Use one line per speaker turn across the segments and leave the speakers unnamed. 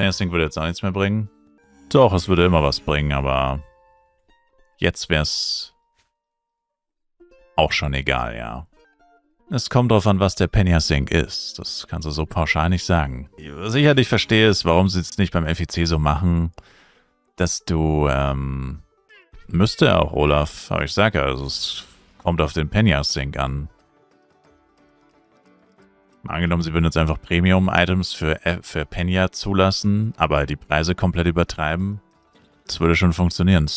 Penny-Sync würde jetzt auch nichts mehr bringen. Doch, es würde immer was bringen, aber jetzt wäre es auch schon egal, ja. Es kommt drauf an, was der Penny-Sync ist. Das kannst du so pauschal nicht sagen. Was ich halt nicht verstehe, ist, warum sie es nicht beim FEC so machen, dass du, müsste auch, Olaf, aber ich sage ja, also es kommt auf den Penny-Sync an. Angenommen, sie würden jetzt einfach Premium-Items für Penya zulassen, aber die Preise komplett übertreiben. Das würde schon funktionieren.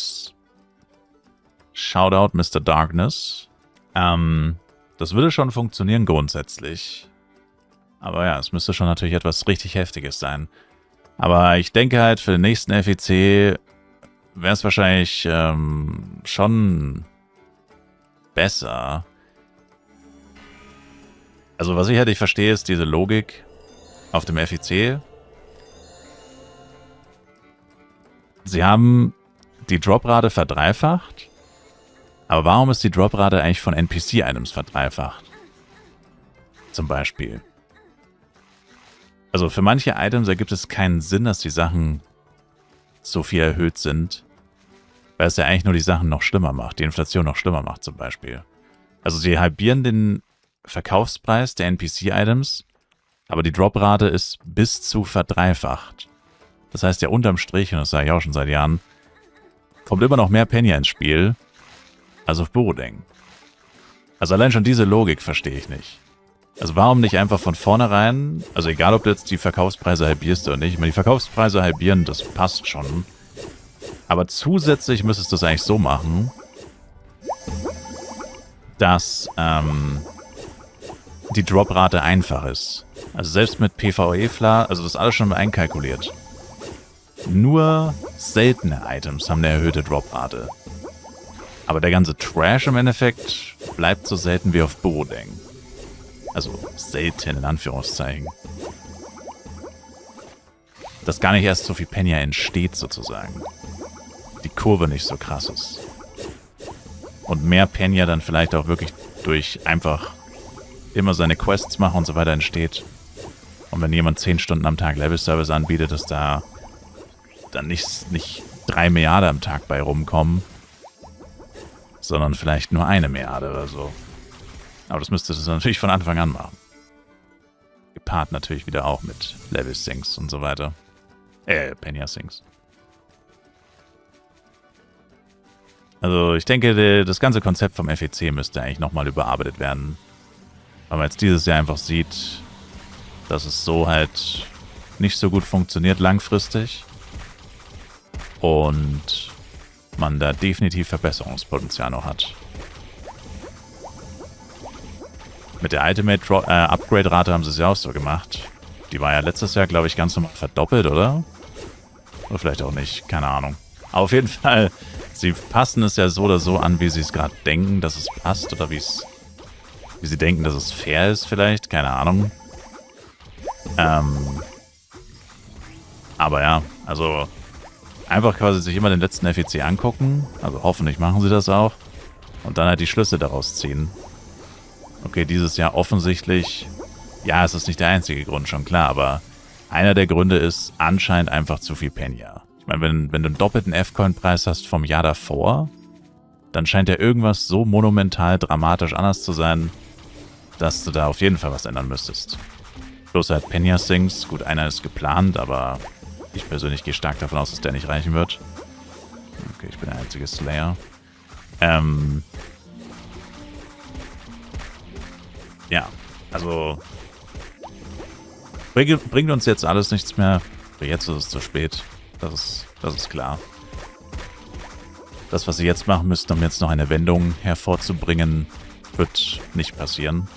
Shoutout Mr. Darkness. Das würde schon funktionieren grundsätzlich. Aber ja, es müsste schon natürlich etwas richtig Heftiges sein. Aber ich denke halt, für den nächsten FEC wäre es wahrscheinlich schon besser. Also was ich halt nicht verstehe, ist diese Logik auf dem FEC. Sie haben die Droprate verdreifacht, aber warum ist die Droprate eigentlich von NPC-Items verdreifacht? Zum Beispiel. Also für manche Items ergibt es keinen Sinn, dass die Sachen so viel erhöht sind, weil es ja eigentlich nur die Sachen noch schlimmer macht, die Inflation noch schlimmer macht zum Beispiel. Also sie halbieren den Verkaufspreis der NPC-Items, aber die Droprate ist bis zu verdreifacht. Das heißt ja unterm Strich, und das sage ich auch schon seit Jahren, kommt immer noch mehr Penya ins Spiel, als auf Borodeng. Also allein schon diese Logik verstehe ich nicht. Also warum nicht einfach von vornherein, also egal ob du jetzt die Verkaufspreise halbierst oder nicht, ich meine, die Verkaufspreise halbieren, das passt schon. Aber zusätzlich müsstest du es eigentlich so machen, dass die Droprate einfach ist. Also selbst mit PvE-Fla, also das ist alles schon einkalkuliert. Nur seltene Items haben eine erhöhte Droprate. Aber der ganze Trash im Endeffekt bleibt so selten wie auf Borodeng. Also selten in Anführungszeichen. Dass gar nicht erst so viel Penya entsteht sozusagen. Die Kurve nicht so krass ist. Und mehr Penya dann vielleicht auch wirklich durch einfach immer seine Quests machen und so weiter entsteht. Und wenn jemand 10 Stunden am Tag Level-Service anbietet, dass da dann nicht 3 Milliarden am Tag bei rumkommen, sondern vielleicht nur 1 Milliarde oder so. Aber das müsste das natürlich von Anfang an machen. Gepaart natürlich wieder auch mit Level-Sinks und so weiter. Penya-Sinks. Also ich denke, das ganze Konzept vom FEC müsste eigentlich nochmal überarbeitet werden. Weil man jetzt dieses Jahr einfach sieht, dass es so halt nicht so gut funktioniert langfristig. Und man da definitiv Verbesserungspotenzial noch hat. Mit der Ultimate-Upgrade-Rate haben sie es ja auch so gemacht. Die war ja letztes Jahr, glaube ich, ganz normal verdoppelt, oder? Oder vielleicht auch nicht, keine Ahnung. Aber auf jeden Fall, sie passen es ja so oder so an, wie sie es gerade denken, dass es passt. Oder wie sie denken, dass es fair ist vielleicht, keine Ahnung. Aber ja, also einfach quasi sich immer den letzten FEC angucken. Also hoffentlich machen sie das auch. Und dann halt die Schlüsse daraus ziehen. Okay, dieses Jahr offensichtlich, ja, es ist nicht der einzige Grund, schon klar, aber einer der Gründe ist anscheinend einfach zu viel Penya. Ich meine, wenn du einen doppelten F-Coin-Preis hast vom Jahr davor, dann scheint ja irgendwas so monumental dramatisch anders zu sein, dass du da auf jeden Fall was ändern müsstest. Bloß halt Penya-Sinks, gut, einer ist geplant, aber ich persönlich gehe stark davon aus, dass der nicht reichen wird. Okay, ich bin der einzige Slayer. Ja, also bringt uns jetzt alles nichts mehr. Jetzt ist es zu spät. Das ist klar. Das, was sie jetzt machen müssten, um jetzt noch eine Wendung hervorzubringen, wird nicht passieren.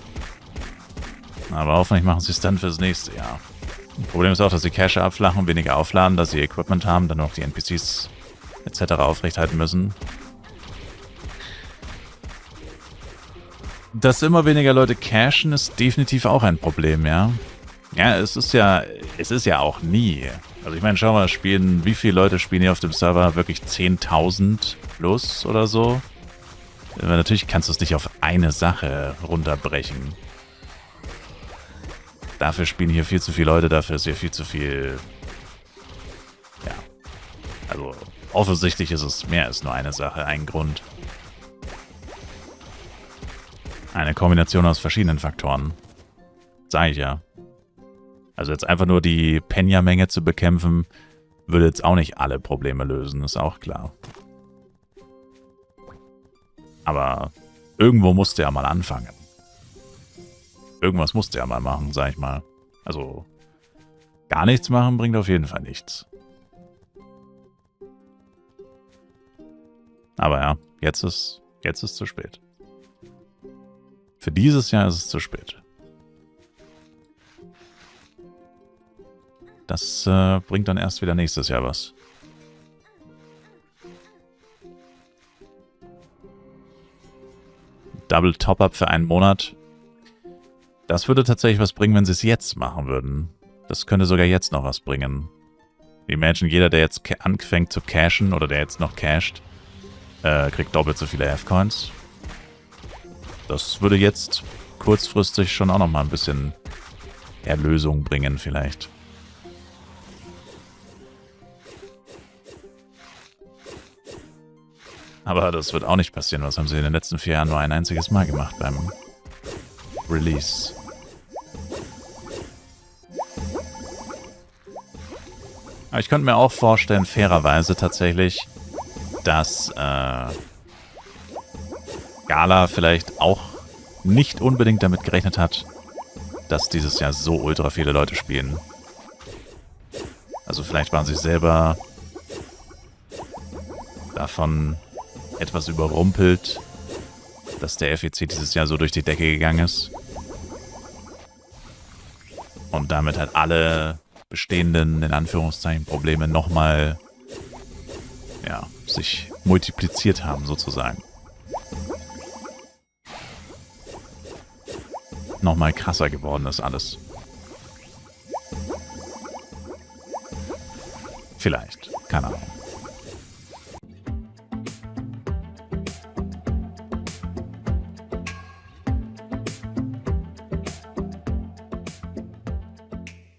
Aber hoffentlich machen sie es dann fürs nächste Jahr. Das Problem ist auch, dass sie Cache abflachen und weniger aufladen, dass sie Equipment haben, dann noch die NPCs etc. aufrechthalten müssen. Dass immer weniger Leute cashen, ist definitiv auch ein Problem, ja. Ja, es ist ja auch nie. Also ich meine, schau mal, wie viele Leute spielen hier auf dem Server? Wirklich 10.000 plus oder so? Natürlich kannst du es nicht auf eine Sache runterbrechen. Dafür spielen hier viel zu viele Leute, dafür ist hier viel zu viel Also offensichtlich ist es mehr als nur eine Sache, ein Grund. Eine Kombination aus verschiedenen Faktoren. Sag ich ja. Also jetzt einfach nur die Penya-Menge zu bekämpfen, würde jetzt auch nicht alle Probleme lösen, ist auch klar. Aber irgendwo musste er mal anfangen. Irgendwas musste er mal machen, sag ich mal. Also gar nichts machen bringt auf jeden Fall nichts. Aber ja, jetzt ist zu spät. Für dieses Jahr ist es zu spät. Das bringt dann erst wieder nächstes Jahr was. Double Top-Up für einen Monat. Das würde tatsächlich was bringen, wenn sie es jetzt machen würden. Das könnte sogar jetzt noch was bringen. Imagine, jeder, der jetzt anfängt zu cashen oder der jetzt noch casht, kriegt doppelt so viele F-Coins. Das würde jetzt kurzfristig schon auch noch mal ein bisschen Erlösung bringen vielleicht. Aber das wird auch nicht passieren. Was haben sie in den letzten 4 Jahren nur ein einziges Mal gemacht beim Release? Aber ich könnte mir auch vorstellen, fairerweise tatsächlich, dass Gala vielleicht auch nicht unbedingt damit gerechnet hat, dass dieses Jahr so ultra viele Leute spielen. Also vielleicht waren sie selber davon etwas überrumpelt, dass der FEC dieses Jahr so durch die Decke gegangen ist. Und damit halt alle bestehenden, in Anführungszeichen, Probleme nochmal, ja, sich multipliziert haben, sozusagen. Nochmal krasser geworden ist alles. Vielleicht. Keine Ahnung.